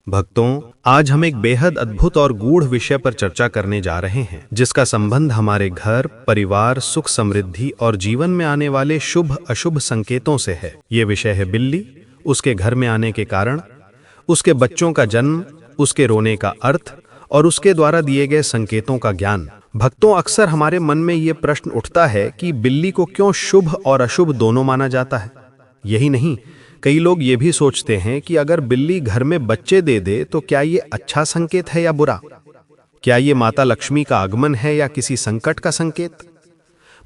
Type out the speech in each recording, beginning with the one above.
भक्तों, आज हम एक बेहद अद्भुत और गूढ़ विषय पर चर्चा करने जा रहे हैं, जिसका संबंध हमारे घर, परिवार, सुख समृद्धि और जीवन में आने वाले शुभ अशुभ संकेतों से है। ये विषय है बिल्ली, उसके घर में आने के कारण, उसके बच्चों का जन्म, उसके रोने का अर्थ और उसके द्वारा दिए गए संकेतों का ज्ञान। भक्तों, अक्सर हमारे मन में ये प्रश्न उठता है कि बिल्ली को क्यों शुभ और अशुभ दोनों माना जाता है। यही नहीं, कई लोग ये भी सोचते हैं कि अगर बिल्ली घर में बच्चे दे दे तो क्या ये अच्छा संकेत है या बुरा? क्या ये माता लक्ष्मी का आगमन है या किसी संकट का संकेत?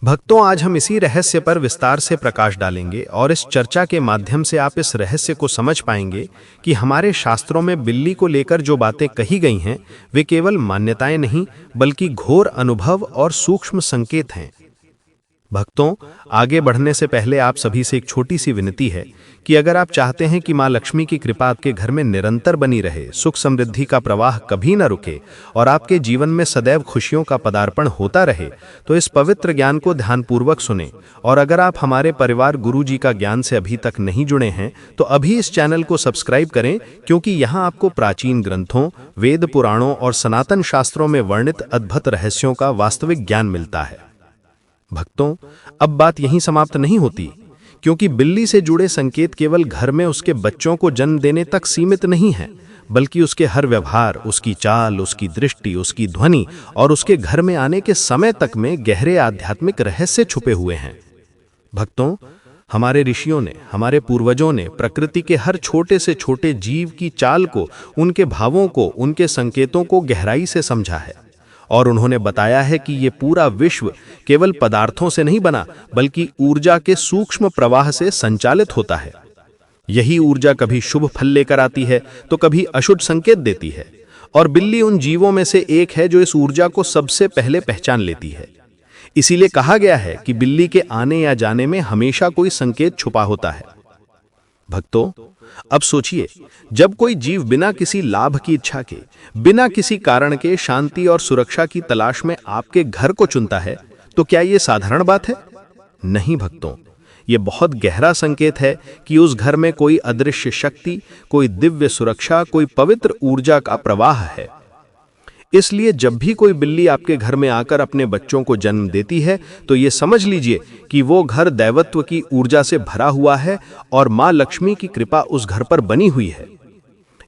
भक्तों, आज हम इसी रहस्य पर विस्तार से प्रकाश डालेंगे और इस चर्चा के माध्यम से आप इस रहस्य को समझ पाएंगे कि हमारे शास्त्रों में बिल्ली को लेकर जो बातें कही गई हैं, वे केवल मान्यताएं नहीं बल्कि घोर अनुभव और सूक्ष्म संकेत हैं। भक्तों, आगे बढ़ने से पहले आप सभी से एक छोटी सी विनती है कि अगर आप चाहते हैं कि मां लक्ष्मी की कृपा आपके घर में निरंतर बनी रहे, सुख समृद्धि का प्रवाह कभी न रुके और आपके जीवन में सदैव खुशियों का पदार्पण होता रहे, तो इस पवित्र ज्ञान को ध्यानपूर्वक सुनें। और अगर आप हमारे परिवार गुरु जी का ज्ञान से अभी तक नहीं जुड़े हैं तो अभी इस चैनल को सब्सक्राइब करें, क्योंकि यहाँ आपको प्राचीन ग्रंथों, वेद पुराणों और सनातन शास्त्रों में वर्णित अद्भुत रहस्यों का वास्तविक ज्ञान मिलता है। भक्तों, अब बात यहीं समाप्त नहीं होती, क्योंकि बिल्ली से जुड़े संकेत केवल घर में उसके बच्चों को जन्म देने तक सीमित नहीं है, बल्कि उसके हर व्यवहार, उसकी चाल, उसकी दृष्टि, उसकी ध्वनि और उसके घर में आने के समय तक में गहरे आध्यात्मिक रहस्य छुपे हुए हैं। भक्तों, हमारे ऋषियों ने, हमारे पूर्वजों ने प्रकृति के हर छोटे से छोटे जीव की चाल को, उनके भावों को, उनके संकेतों को गहराई से समझा है और उन्होंने बताया है कि ये पूरा विश्व केवल पदार्थों से नहीं बना, बल्कि ऊर्जा के सूक्ष्म प्रवाह से संचालित होता है। यही ऊर्जा कभी शुभ फल लेकर आती है तो कभी अशुभ संकेत देती है, और बिल्ली उन जीवों में से एक है जो इस ऊर्जा को सबसे पहले पहचान लेती है। इसीलिए कहा गया है कि बिल्ली के आने या जाने में हमेशा कोई संकेत छुपा होता है। भक्तों, अब सोचिए, जब कोई जीव बिना किसी लाभ की इच्छा के, बिना किसी कारण के शांति और सुरक्षा की तलाश में आपके घर को चुनता है, तो क्या यह साधारण बात है? नहीं भक्तों, यह बहुत गहरा संकेत है कि उस घर में कोई अदृश्य शक्ति, कोई दिव्य सुरक्षा, कोई पवित्र ऊर्जा का प्रवाह है। इसलिए जब भी कोई बिल्ली आपके घर में आकर अपने बच्चों को जन्म देती है, तो ये समझ लीजिए कि वो घर दैवत्व की ऊर्जा से भरा हुआ है और मां लक्ष्मी की कृपा उस घर पर बनी हुई है।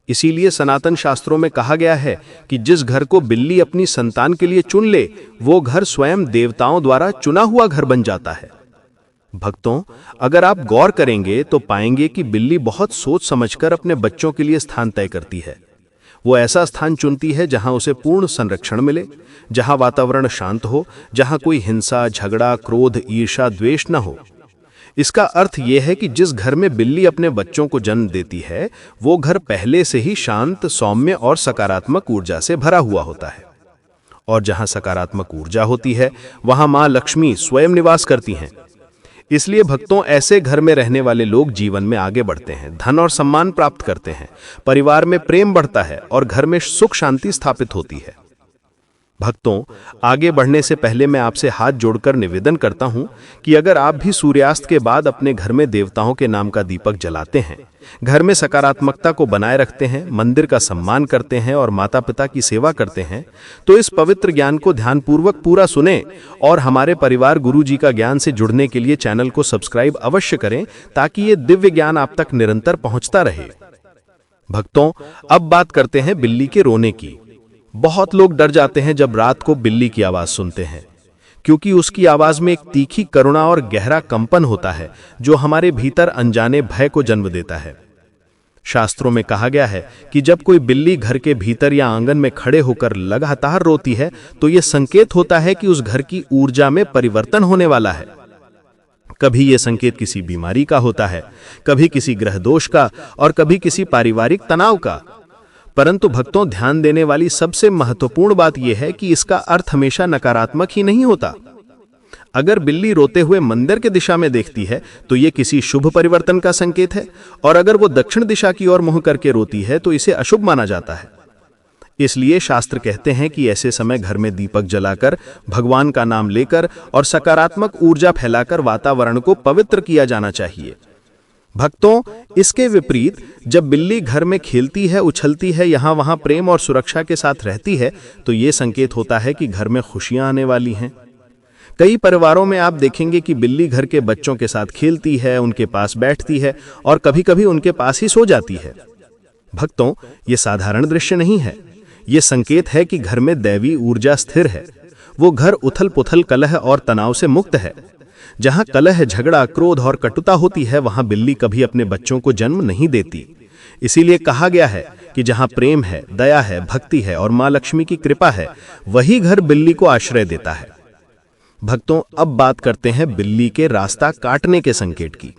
इसीलिए सनातन शास्त्रों में कहा गया है कि जिस घर को बिल्ली अपनी संतान के लिए चुन ले, वो घर स्वयं देवताओं द्वारा चुना हुआ घर बन जाता है। भक्तों, अगर आप गौर करेंगे तो पाएंगे कि बिल्ली बहुत सोच समझकर अपने बच्चों के लिए स्थान तय करती है। वो ऐसा स्थान चुनती है जहां उसे पूर्ण संरक्षण मिले, जहां वातावरण शांत हो, जहां कोई हिंसा, झगड़ा, क्रोध, ईर्ष्या, द्वेष न हो। इसका अर्थ यह है कि जिस घर में बिल्ली अपने बच्चों को जन्म देती है, वो घर पहले से ही शांत, सौम्य और सकारात्मक ऊर्जा से भरा हुआ होता है। और जहां सकारात्मक ऊर्जा होती है, वहां मां लक्ष्मी स्वयं निवास करती हैं। इसलिए भक्तों, ऐसे घर में रहने वाले लोग जीवन में आगे बढ़ते हैं, धन और सम्मान प्राप्त करते हैं, परिवार में प्रेम बढ़ता है और घर में सुख शांति स्थापित होती है। भक्तों, आगे बढ़ने से पहले मैं आपसे हाथ जोड़कर निवेदन करता हूं कि अगर आप भी सूर्यास्त के बाद अपने घर में देवताओं के नाम का दीपक जलाते हैं, घर में सकारात्मकता को बनाए रखते हैं, मंदिर का सम्मान करते हैं और माता पिता की सेवा करते हैं, तो इस पवित्र ज्ञान को ध्यानपूर्वक पूरा सुनें और हमारे परिवार गुरु जी का ज्ञान से जुड़ने के लिए चैनल को सब्सक्राइब अवश्य करें, ताकि ये दिव्य ज्ञान आप तक निरंतर पहुंचता रहे। भक्तों, अब बात करते हैं बिल्ली के रोने की। बहुत लोग डर जाते हैं जब रात को बिल्ली की आवाज सुनते हैं, क्योंकि उसकी आवाज में एक तीखी करुणा और गहरा कंपन होता है जो हमारे भीतर अनजाने भय को जन्म देता है। शास्त्रों में कहा गया है कि जब कोई बिल्ली घर के भीतर या आंगन में खड़े होकर लगातार रोती है, तो यह संकेत होता है कि उस घर की ऊर्जा में परिवर्तन होने वाला है। कभी यह संकेत किसी बीमारी का होता है, कभी किसी ग्रह दोष का और कभी किसी पारिवारिक तनाव का। परंतु भक्तों, ध्यान देने वाली सबसे महत्वपूर्ण बात यह है कि इसका अर्थ हमेशा नकारात्मक ही नहीं होता। अगर बिल्ली रोते हुए मंदिर की दिशा में देखती है तो यह किसी शुभ परिवर्तन का संकेत है, और अगर वो दक्षिण दिशा की ओर मुंह करके रोती है तो इसे अशुभ माना जाता है। इसलिए शास्त्र कहते हैं कि ऐसे समय घर में दीपक जलाकर, भगवान का नाम लेकर और सकारात्मक ऊर्जा फैलाकर वातावरण को पवित्र किया जाना चाहिए। भक्तों, इसके विपरीत जब बिल्ली घर में खेलती है, उछलती है, यहाँ वहाँ प्रेम और सुरक्षा के साथ रहती है, तो ये संकेत होता है कि घर में खुशियां आने वाली हैं। कई परिवारों में आप देखेंगे कि बिल्ली घर के बच्चों के साथ खेलती है, उनके पास बैठती है और कभी-कभी उनके पास ही सो जाती है। भक्तों, ये साधारण दृश्य नहीं है। ये संकेत है कि घर में दैवी ऊर्जा स्थिर है। वो घर उथल-पुथल, कलह और तनाव से मुक्त है। जहां कलह, झगड़ा, क्रोध और कटुता होती है, वहां बिल्ली कभी अपने बच्चों को जन्म नहीं देती। इसीलिए कहा गया है कि जहां प्रेम है, दया है, भक्ति है और मां लक्ष्मी की कृपा है, वही घर बिल्ली को आश्रय देता है। भक्तों, अब बात करते हैं बिल्ली के रास्ता काटने के संकेत की।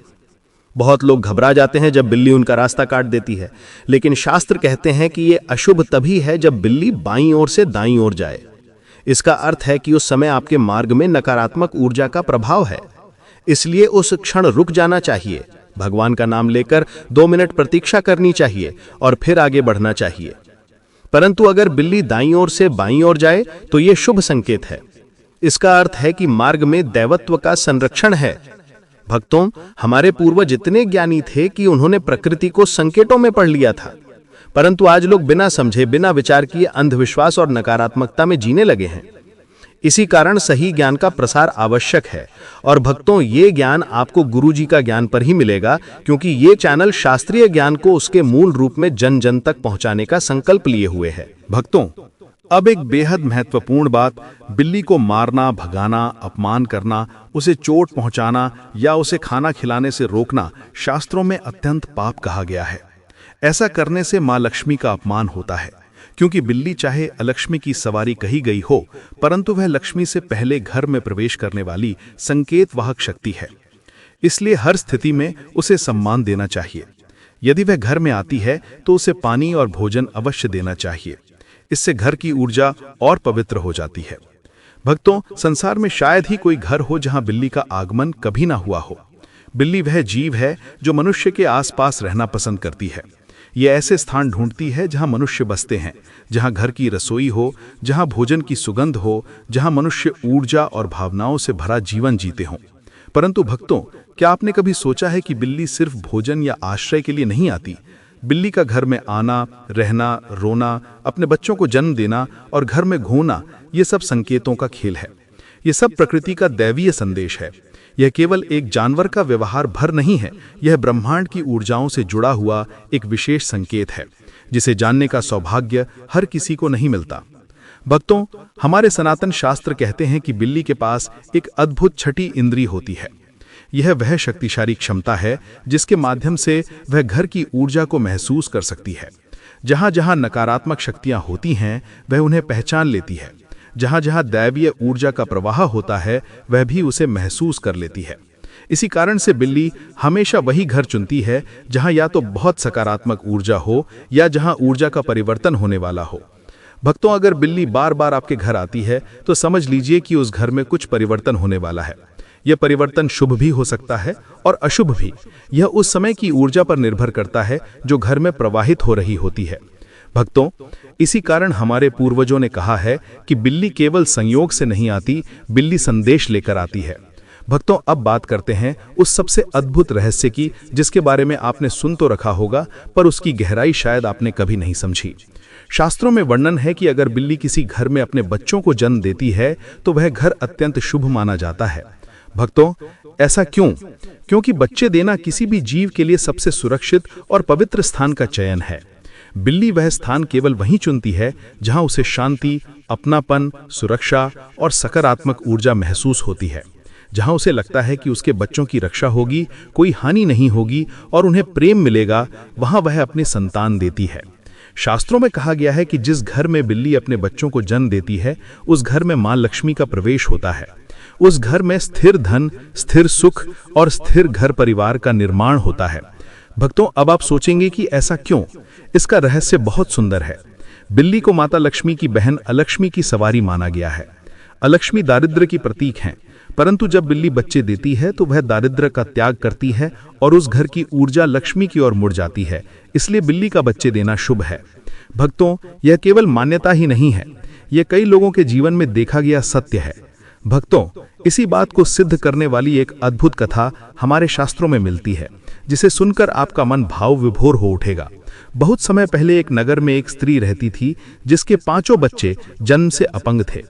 बहुत लोग घबरा जाते हैं जब बिल्ली उनका रास्ता काट देती है, लेकिन शास्त्र कहते हैं कि यह अशुभ तभी है जब बिल्ली बाईं ओर से दाईं ओर जाए। इसका अर्थ है कि उस समय आपके मार्ग में नकारात्मक ऊर्जा का प्रभाव है, इसलिए उस क्षण रुक जाना चाहिए। भगवान का नाम लेकर 2 मिनट प्रतीक्षा करनी चाहिए और फिर आगे बढ़ना चाहिए। परंतु अगर बिल्ली दाईं ओर से बाईं ओर जाए तो यह शुभ संकेत है। इसका अर्थ है कि मार्ग में दैवत्व का संरक्षण है। भक्तों, हमारे पूर्वज इतने ज्ञानी थे कि उन्होंने प्रकृति को संकेतों में पढ़ लिया था, परंतु आज लोग बिना समझे, बिना विचार किए अंधविश्वास और नकारात्मकता में जीने लगे हैं। इसी कारण सही ज्ञान का प्रसार आवश्यक है। और भक्तों, ये ज्ञान आपको गुरुजी का ज्ञान पर ही मिलेगा, क्योंकि ये चैनल शास्त्रीय ज्ञान को उसके मूल रूप में जन जन तक पहुंचाने का संकल्प लिए हुए है। भक्तों, अब एक बेहद महत्वपूर्ण बात, बिल्ली को मारना, भगाना, अपमान करना, उसे चोट पहुंचाना या उसे खाना खिलाने से रोकना शास्त्रों में अत्यंत पाप कहा गया है। ऐसा करने से मां लक्ष्मी का अपमान होता है, क्योंकि बिल्ली चाहे अलक्ष्मी की सवारी कही गई हो, परंतु वह लक्ष्मी से पहले घर में प्रवेश करने वाली संकेत वाहक शक्ति है। इसलिए हर स्थिति में उसे सम्मान देना चाहिए। यदि वह घर में आती है तो उसे पानी और भोजन अवश्य देना चाहिए। इससे घर की ऊर्जा और पवित्र हो जाती है। भक्तों, संसार में शायद ही कोई घर हो जहां बिल्ली का आगमन कभी ना हुआ हो। बिल्ली वह जीव है जो मनुष्य के आसपास रहना पसंद करती है। ये ऐसे स्थान ढूंढती है जहां मनुष्य बसते हैं, जहां घर की रसोई हो, जहां भोजन की सुगंध हो, जहां मनुष्य ऊर्जा और भावनाओं से भरा जीवन जीते हों। परंतु भक्तों, क्या आपने कभी सोचा है कि बिल्ली सिर्फ भोजन या आश्रय के लिए नहीं आती? बिल्ली का घर में आना, रहना, रोना, अपने बच्चों को जन्म देना और घर में घूमना, ये सब संकेतों का खेल है। ये सब प्रकृति का दैवीय संदेश है। यह केवल एक जानवर का व्यवहार भर नहीं है, यह ब्रह्मांड की ऊर्जाओं से जुड़ा हुआ एक विशेष संकेत है, जिसे जानने का सौभाग्य हर किसी को नहीं मिलता। भक्तों, हमारे सनातन शास्त्र कहते हैं कि बिल्ली के पास एक अद्भुत छठी इंद्री होती है। यह वह शक्तिशाली क्षमता है जिसके माध्यम से वह घर की ऊर्जा को महसूस कर सकती है। जहां जहां नकारात्मक शक्तियां होती हैं, वह उन्हें पहचान लेती है। जहां जहां दैवीय ऊर्जा का प्रवाह होता है, वह भी उसे महसूस कर लेती है। इसी कारण से बिल्ली हमेशा वही घर चुनती है जहां या तो बहुत सकारात्मक ऊर्जा हो या जहां ऊर्जा का परिवर्तन होने वाला हो। भक्तों, अगर बिल्ली बार बार आपके घर आती है तो समझ लीजिए कि उस घर में कुछ परिवर्तन होने वाला है। यह परिवर्तन शुभ भी हो सकता है और अशुभ भी। यह उस समय की ऊर्जा पर निर्भर करता है जो घर में प्रवाहित हो रही होती है। भक्तों, इसी कारण हमारे पूर्वजों ने कहा है कि बिल्ली केवल संयोग से नहीं आती, बिल्ली संदेश लेकर आती है। भक्तों, अब बात करते हैं उस सबसे अद्भुत रहस्य की, जिसके बारे में आपने सुन तो रखा होगा, पर उसकी गहराई शायद आपने कभी नहीं समझी। शास्त्रों में वर्णन है कि अगर बिल्ली किसी घर में अपने बच्चों को जन्म देती है तो वह घर अत्यंत शुभ माना जाता है। भक्तों, ऐसा क्यों? क्योंकि बच्चे देना किसी भी जीव के लिए सबसे सुरक्षित और पवित्र स्थान का चयन है। बिल्ली वह स्थान केवल वहीं चुनती है जहां उसे शांति, अपनापन, सुरक्षा और सकारात्मक ऊर्जा महसूस होती है। जहां उसे लगता है कि उसके बच्चों की रक्षा होगी, कोई हानि नहीं होगी और उन्हें प्रेम मिलेगा, वहां वह अपनी संतान देती है। शास्त्रों में कहा गया है कि जिस घर में बिल्ली अपने बच्चों को जन्म देती है, उस घर में मां लक्ष्मी का प्रवेश होता है। उस घर में स्थिर धन, स्थिर सुख और स्थिर घर परिवार का निर्माण होता है। भक्तों, अब आप सोचेंगे कि ऐसा क्यों? इसका रहस्य बहुत सुंदर है। बिल्ली को माता लक्ष्मी की बहन अलक्ष्मी की सवारी माना गया है। अलक्ष्मी दारिद्र्य की प्रतीक हैं, परंतु जब बिल्ली बच्चे देती है तो वह दारिद्र्य का त्याग करती है और उस घर की ऊर्जा लक्ष्मी की ओर मुड़ जाती है। इसलिए बिल्ली का बच्चे देना शुभ है। भक्तों, यह केवल मान्यता ही नहीं है, यह कई लोगों के जीवन में देखा गया सत्य है। भक्तों, इसी बात को सिद्ध करने वाली एक अद्भुत कथा हमारे शास्त्रों में मिलती है, जिसे सुनकर आपका मन भाव विभोर हो उठेगा। बहुत समय पहले एक नगर में एक स्त्री रहती थी जिसके 5 बच्चे जन्म से अपंग थे।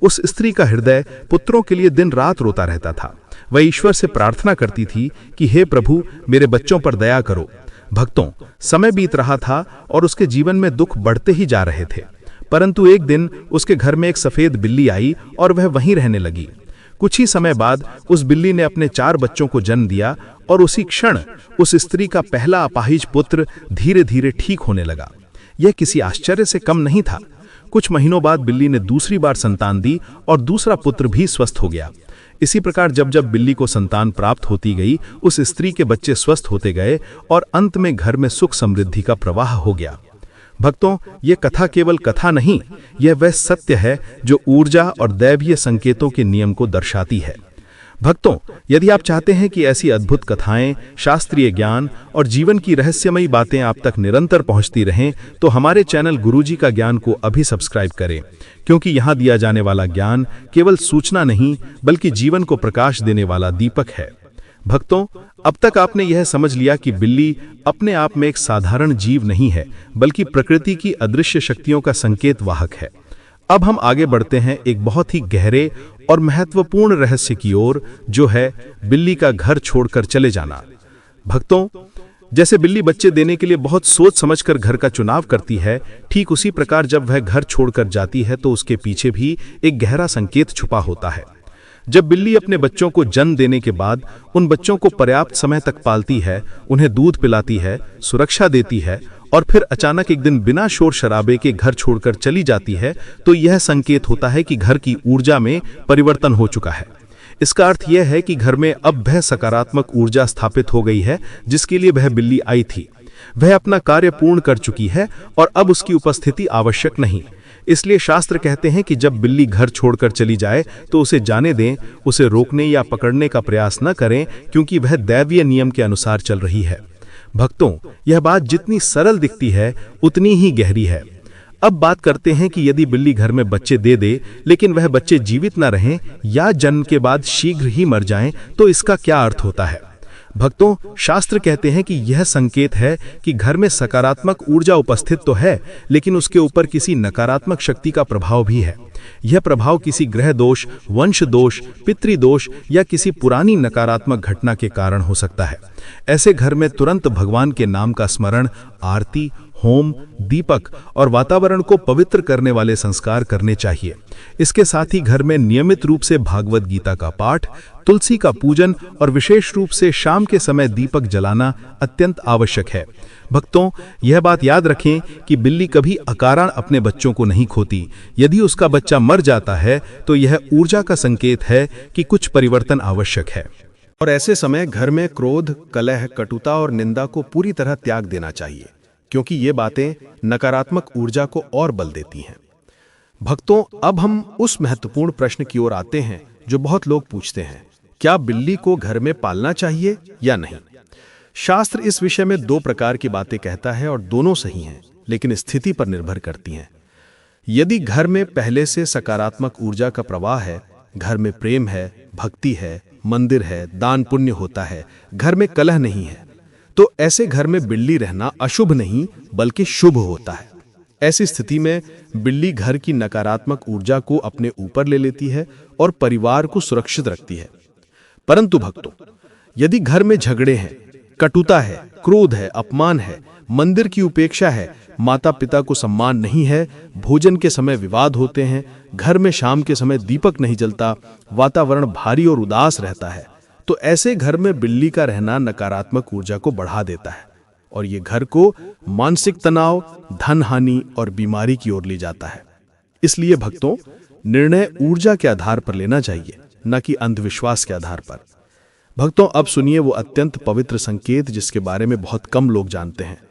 उस स्त्री का हृदय पुत्रों के लिए दिन रात रोता रहता था। वह ईश्वर से प्रार्थना करती थी कि हे प्रभु, मेरे बच्चों पर दया करो। भक्तों, समय बीत रहा था और उसके जीवन में दुख बढ़ते ही जा रहे थे। परंतु एक दिन उसके घर में एक सफेद बिल्ली आई और वह वहीं रहने लगी। कुछ ही समय बाद उस बिल्ली ने अपने 4 बच्चों को जन्म दिया और उसी क्षण उस स्त्री का पहला अपाहिज पुत्र धीरे धीरे ठीक होने लगा। यह किसी आश्चर्य से कम नहीं था। कुछ महीनों बाद बिल्ली ने दूसरी बार संतान दी और दूसरा पुत्र भी स्वस्थ हो गया। इसी प्रकार जब जब बिल्ली को संतान प्राप्त होती गई, उस स्त्री के बच्चे स्वस्थ होते गए और अंत में घर में सुख समृद्धि का प्रवाह हो गया। भक्तों, ये कथा केवल कथा नहीं, यह वह सत्य है जो ऊर्जा और दैवीय संकेतों के नियम को दर्शाती है। भक्तों, यदि आप चाहते हैं कि ऐसी अद्भुत कथाएं, शास्त्रीय ज्ञान और जीवन की रहस्यमयी बातें आप तक निरंतर पहुंचती रहें, तो हमारे चैनल गुरुजी का ज्ञान को अभी सब्सक्राइब करें, क्योंकि यहां दिया जाने वाला ज्ञान केवल सूचना नहीं बल्कि जीवन को प्रकाश देने वाला दीपक है। भक्तों, अब तक आपने यह समझ लिया कि बिल्ली अपने आप में एक साधारण जीव नहीं है, बल्कि प्रकृति की अदृश्य शक्तियों का संकेत वाहक है। अब हम आगे बढ़ते हैं एक बहुत ही गहरे और महत्वपूर्ण रहस्य की ओर, जो है बिल्ली का घर छोड़कर चले जाना। भक्तों, जैसे बिल्ली बच्चे देने के लिए बहुत सोच समझकर घर का चुनाव करती है, ठीक उसी प्रकार जब वह घर छोड़कर जाती है तो उसके पीछे भी एक गहरा संकेत छुपा होता है। जब बिल्ली अपने बच्चों को जन्म देने के बाद उन बच्चों को पर्याप्त समय तक पालती है, उन्हें दूध पिलाती है, सुरक्षा देती है और फिर अचानक एक दिन बिना शोर शराबे के घर छोड़कर चली जाती है, तो यह संकेत होता है कि घर की ऊर्जा में परिवर्तन हो चुका है। इसका अर्थ यह है कि घर में अब वह सकारात्मक ऊर्जा स्थापित हो गई है जिसके लिए वह बिल्ली आई थी। वह अपना कार्य पूर्ण कर चुकी है और अब उसकी उपस्थिति आवश्यक नहीं। इसलिए शास्त्र कहते हैं कि जब बिल्ली घर छोड़कर चली जाए तो उसे जाने दें, उसे रोकने या पकड़ने का प्रयास न करें, क्योंकि वह दैवीय नियम के अनुसार चल रही है। भक्तों, यह बात जितनी सरल दिखती है उतनी ही गहरी है। अब बात करते हैं कि यदि बिल्ली घर में बच्चे दे दे लेकिन वह बच्चे जीवित न रहें या जन्म के बाद शीघ्र ही मर जाएं, तो इसका क्या अर्थ होता है? भक्तों, शास्त्र कहते हैं कि यह संकेत है कि घर में सकारात्मक ऊर्जा उपस्थित तो है, लेकिन उसके ऊपर किसी नकारात्मक शक्ति का प्रभाव भी है। यह प्रभाव किसी ग्रह दोष, वंश दोष, पितृदोष या किसी पुरानी नकारात्मक घटना के कारण हो सकता है। ऐसे घर में तुरंत भगवान के नाम का स्मरण, आरती, होम, दीपक और वातावरण को पवित्र करने वाले संस्कार करने चाहिए। इसके साथ ही घर में नियमित रूप से भागवत गीता का पाठ, तुलसी का पूजन और विशेष रूप से शाम के समय दीपक जलाना अत्यंत आवश्यक है। भक्तों, यह बात याद रखें कि बिल्ली कभी अकारण अपने बच्चों को नहीं खोती। यदि उसका बच्चा मर जाता है तो यह ऊर्जा का संकेत है कि कुछ परिवर्तन आवश्यक है। और ऐसे समय घर में क्रोध, कलह, कटुता और निंदा को पूरी तरह त्याग देना चाहिए, क्योंकि ये बातें नकारात्मक ऊर्जा को और बल देती हैं। भक्तों, अब हम उस महत्वपूर्ण प्रश्न की ओर आते हैं जो बहुत लोग पूछते हैं, क्या बिल्ली को घर में पालना चाहिए या नहीं? शास्त्र इस विषय में 2 प्रकार की बातें कहता है और दोनों सही हैं, लेकिन स्थिति पर निर्भर करती हैं। यदि घर में पहले से सकारात्मक ऊर्जा का प्रवाह है, घर में प्रेम है, भक्ति है, मंदिर है, दान पुण्य होता है, घर में कलह नहीं है, तो ऐसे घर में बिल्ली रहना अशुभ नहीं बल्कि शुभ होता है। ऐसी स्थिति में बिल्ली घर की नकारात्मक ऊर्जा को अपने ऊपर ले लेती है और परिवार को सुरक्षित रखती है। परंतु भक्तों, यदि घर में झगड़े हैं, कटुता है, क्रोध है, अपमान है, मंदिर की उपेक्षा है, माता पिता को सम्मान नहीं है, भोजन के समय विवाद होते हैं, घर में शाम के समय दीपक नहीं जलता, वातावरण भारी और उदास रहता है, तो ऐसे घर में बिल्ली का रहना नकारात्मक ऊर्जा को बढ़ा देता है और ये घर को मानसिक तनाव, धन हानि और बीमारी की ओर ले जाता है। इसलिए भक्तों, निर्णय ऊर्जा के आधार पर लेना चाहिए, न कि अंधविश्वास के आधार पर। भक्तों, अब सुनिए वो अत्यंत पवित्र संकेत जिसके बारे में बहुत कम लोग जानते हैं।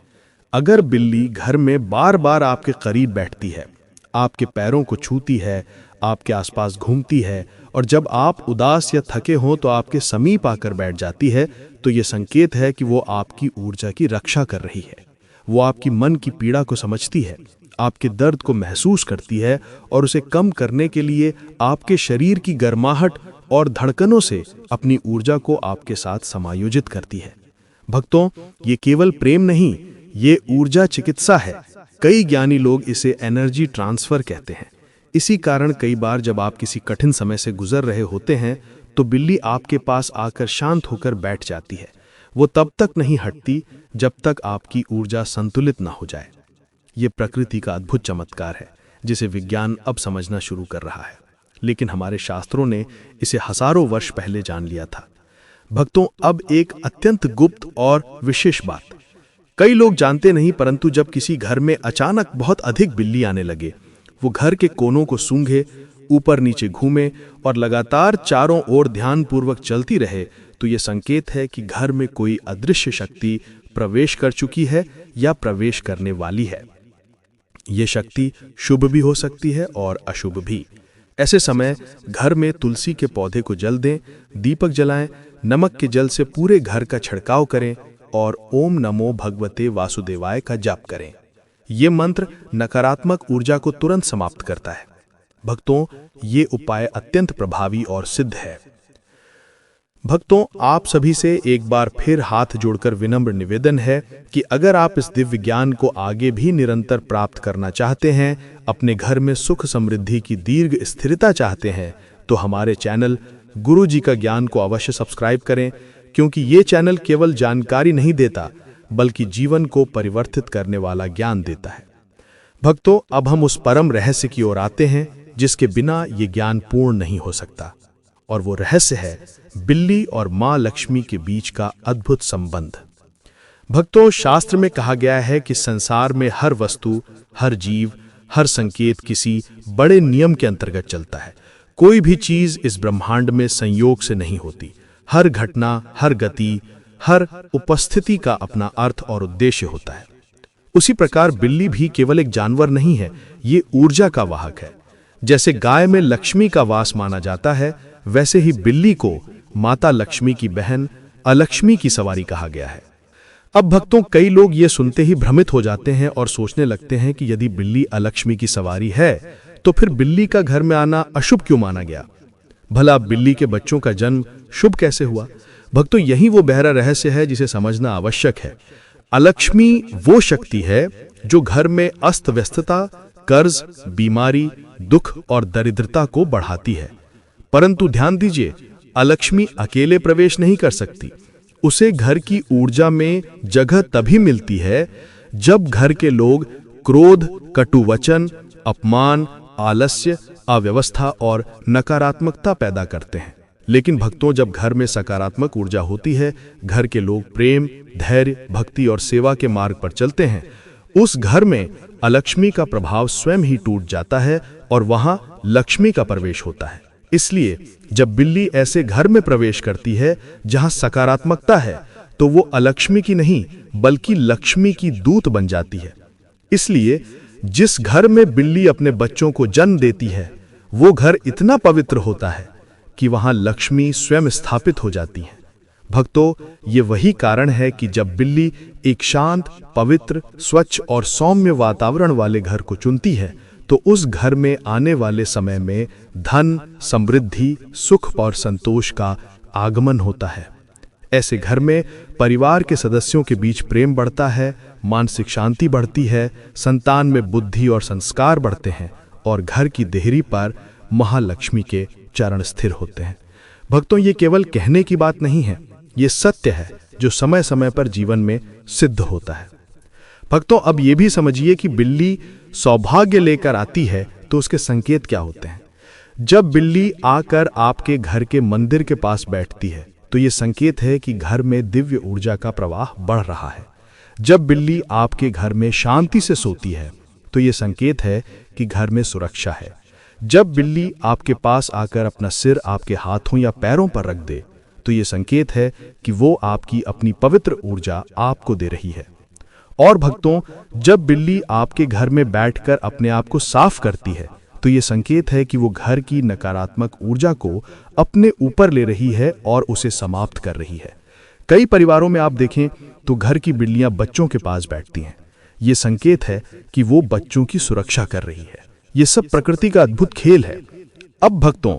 अगर बिल्ली घर में बार बार आपके करीब बैठती है, आपके पैरों को छूती है, आपके आसपास घूमती है और जब आप उदास या थके हों तो आपके समीप आकर बैठ जाती है, तो ये संकेत है कि वो आपकी ऊर्जा की रक्षा कर रही है। वो आपकी मन की पीड़ा को समझती है, आपके दर्द को महसूस करती है और उसे कम करने के लिए आपके शरीर की गर्माहट और धड़कनों से अपनी ऊर्जा को आपके साथ समायोजित करती है। भक्तों, ये केवल प्रेम नहीं, ये ऊर्जा चिकित्सा है। कई ज्ञानी लोग इसे एनर्जी ट्रांसफर कहते हैं। इसी कारण कई बार जब आप किसी कठिन समय से गुजर रहे होते हैं तो बिल्ली आपके पास आकर शांत होकर बैठ जाती है। वो तब तक नहीं हटती जब तक आपकी ऊर्जा संतुलित ना हो जाए। ये प्रकृति का अद्भुत चमत्कार है जिसे विज्ञान अब समझना शुरू कर रहा है, लेकिन हमारे शास्त्रों ने इसे हजारों वर्ष पहले जान लिया था। भक्तों, अब एक अत्यंत गुप्त और विशेष बात। कई लोग जानते नहीं, परंतु जब किसी घर में अचानक बहुत अधिक बिल्ली आने लगे, वो घर के कोनों को सूंघे, ऊपर नीचे घूमे और लगातार चारों ओर ध्यानपूर्वक चलती रहे, तो ये संकेत है कि घर में कोई अदृश्य शक्ति प्रवेश कर चुकी है या प्रवेश करने वाली है। ये शक्ति शुभ भी हो सकती है और अशुभ भी। ऐसे समय घर में तुलसी के पौधे को जल दें, दीपक जलाएं, नमक के जल से पूरे घर का छिड़काव करें और ओम नमो भगवते वासुदेवाय का जाप करें। ये मंत्र नकारात्मक ऊर्जा को तुरंत समाप्त करता है। भक्तों, ये उपाय अत्यंत प्रभावी और सिद्ध है। भक्तों, आप सभी से एक बार फिर हाथ जोड़कर विनम्र निवेदन है कि अगर आप इस दिव्य ज्ञान को आगे भी निरंतर प्राप्त करना चाहते हैं, अपने घर में सुख समृद्धि की दीर्घ स्थिरता चाहते हैं, तो हमारे चैनल गुरु जी का ज्ञान को अवश्य सब्सक्राइब करें, क्योंकि ये चैनल केवल जानकारी नहीं देता बल्कि जीवन को परिवर्तित करने वाला ज्ञान देता है। भक्तों, अब हम उस परम रहस्य की ओर आते हैं जिसके बिना ये ज्ञान पूर्ण नहीं हो सकता, और वो रहस्य है बिल्ली और मां लक्ष्मी के बीच का अद्भुत संबंध। भक्तों, शास्त्र में कहा गया है कि संसार में हर वस्तु, हर जीव, हर संकेत किसी बड़े नियम के अंतर्गत चलता है। कोई भी चीज इस ब्रह्मांड में संयोग से नहीं होती। हर घटना, हर गति, हर उपस्थिति का अपना अर्थ और उद्देश्य होता है। उसी प्रकार बिल्ली भी केवल एक जानवर नहीं है, ये ऊर्जा का वाहक है। जैसे गाय में लक्ष्मी का वास माना जाता है, वैसे ही बिल्ली को माता लक्ष्मी की बहन अलक्ष्मी की सवारी कहा गया है। अब भक्तों, कई लोग ये सुनते ही भ्रमित हो जाते हैं और सोचने लगते हैं कि यदि बिल्ली अलक्ष्मी की सवारी है तो फिर बिल्ली का घर में आना अशुभ क्यों माना गया? भला बिल्ली के बच्चों का जन्म शुभ कैसे हुआ? भक्तों, यही वो गहरा रहस्य है जिसे समझना आवश्यक है। अलक्ष्मी वो शक्ति है जो घर में अस्त व्यस्तता, कर्ज, बीमारी, दुख और दरिद्रता को बढ़ाती है। परंतु ध्यान दीजिए, अलक्ष्मी अकेले प्रवेश नहीं कर सकती। उसे घर की ऊर्जा में जगह तभी मिलती है जब घर के लोग क्रोध, कटु वचन, अपमान, आलस्य, अव्यवस्था और नकारात्मकता पैदा करते हैं। लेकिन भक्तों, जब घर में सकारात्मक ऊर्जा होती है, घर के लोग प्रेम, धैर्य, भक्ति और सेवा के मार्ग पर चलते हैं, उस घर में अलक्ष्मी का प्रभाव स्वयं ही टूट जाता है और वहां लक्ष्मी का प्रवेश होता है। इसलिए जब बिल्ली ऐसे घर में प्रवेश करती है जहां सकारात्मकता है, तो वो अलक्ष्मी की नहीं बल्कि लक्ष्मी की दूत बन जाती है। इसलिए जिस घर में बिल्ली अपने बच्चों को जन्म देती है, वो घर इतना पवित्र होता है कि वहां लक्ष्मी स्वयं स्थापित हो जाती है। भक्तों, ये वही कारण है कि जब बिल्ली एक शांत, पवित्र, स्वच्छ और सौम्य वातावरण वाले घर को चुनती है, तो उस घर में आने वाले समय में धन, समृद्धि, सुख और संतोष का आगमन होता है। ऐसे घर में परिवार के सदस्यों के बीच प्रेम बढ़ता है, मानसिक शांति बढ़ती है, संतान में बुद्धि और संस्कार बढ़ते हैं और घर की देहरी पर महालक्ष्मी के चरण स्थिर होते हैं। भक्तों, ये केवल कहने की बात नहीं है, ये सत्य है जो समय समय पर जीवन में सिद्ध होता है। भक्तों, अब ये भी समझिए कि बिल्ली सौभाग्य लेकर आती है तो उसके संकेत क्या होते हैं। जब बिल्ली आकर आपके घर के मंदिर के पास बैठती है तो ये संकेत है कि घर में दिव्य ऊर्जा का प्रवाह बढ़ रहा है। जब बिल्ली आपके घर में शांति से सोती है तो ये संकेत है कि घर में सुरक्षा है। जब बिल्ली आपके पास आकर अपना सिर आपके हाथों या पैरों पर रख दे तो ये संकेत है कि वो आपकी अपनी पवित्र ऊर्जा आपको दे रही है। और भक्तों, जब बिल्ली आपके घर में बैठकर अपने आप को साफ करती है तो ये संकेत है कि वो घर की नकारात्मक ऊर्जा को अपने ऊपर ले रही है और उसे समाप्त कर रही है। कई परिवारों में आप देखें तो घर की बिल्लियां बच्चों के पास बैठती हैं। ये संकेत है कि वो बच्चों की सुरक्षा कर रही है। ये सब प्रकृति का अद्भुत खेल है। अब भक्तों,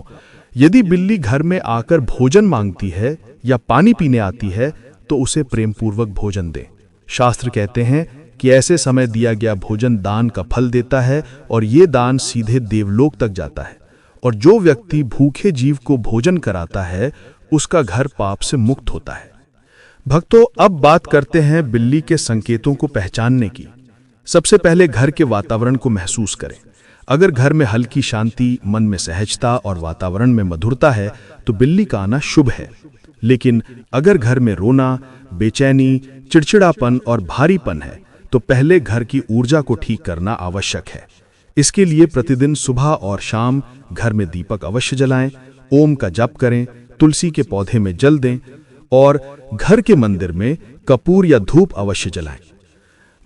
यदि बिल्ली घर में आकर भोजन मांगती है या पानी पीने आती है तो उसे प्रेमपूर्वक भोजन दें। शास्त्र कहते हैं कि ऐसे समय दिया गया भोजन दान का फल देता है और ये दान सीधे देवलोक तक जाता है। और जो व्यक्ति भूखे जीव को भोजन कराता है उसका घर पाप से मुक्त होता है। भक्तों, अब बात करते हैं बिल्ली के संकेतों को पहचानने की। सबसे पहले घर के वातावरण को महसूस करें। अगर घर में हल्की शांति, मन में सहजता और वातावरण में मधुरता है तो बिल्ली का आना शुभ है। लेकिन अगर घर में रोना, बेचैनी, चिड़चिड़ापन और भारीपन है तो पहले घर की ऊर्जा को ठीक करना आवश्यक है। इसके लिए प्रतिदिन सुबह और शाम घर में दीपक अवश्य जलाएं, ओम का जप करें, तुलसी के पौधे में जल दें और घर के मंदिर में कपूर या धूप अवश्य जलाएं।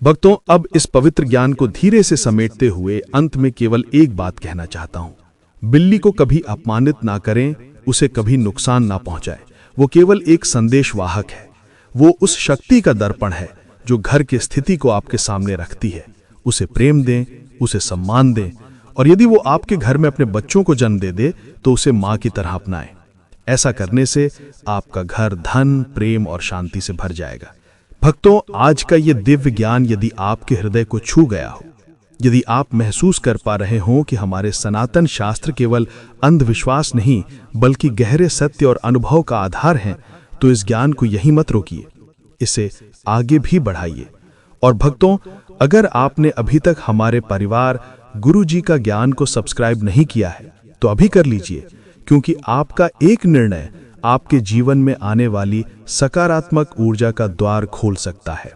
भक्तों, अब इस पवित्र ज्ञान को धीरे से समेटते हुए अंत में केवल एक बात कहना चाहता हूं। बिल्ली को कभी अपमानित ना करें, उसे कभी नुकसान ना पहुंचाएं। वो केवल एक संदेशवाहक है। वो उस शक्ति का दर्पण है जो घर की स्थिति को आपके सामने रखती है। उसे प्रेम दें, उसे सम्मान दें और यदि वो आपके घर में अपने बच्चों को जन्म दे दे तो उसे माँ की तरह अपनाएं। ऐसा करने से आपका घर धन, प्रेम और शांति से भर जाएगा। भक्तों, आज का ये दिव्य ज्ञान यदि आपके हृदय को छू गया हो, यदि आप महसूस कर पा रहे हो कि हमारे सनातन शास्त्र केवल अंधविश्वास नहीं बल्कि गहरे सत्य और अनुभव का आधार हैं, तो इस ज्ञान को यहीं मत रोकिए, इसे आगे भी बढ़ाइए। और भक्तों, अगर आपने अभी तक हमारे परिवार गुरु जी का ज्ञान को सब्सक्राइब नहीं किया है तो अभी कर लीजिए, क्योंकि आपका एक निर्णय आपके जीवन में आने वाली सकारात्मक ऊर्जा का द्वार खोल सकता है।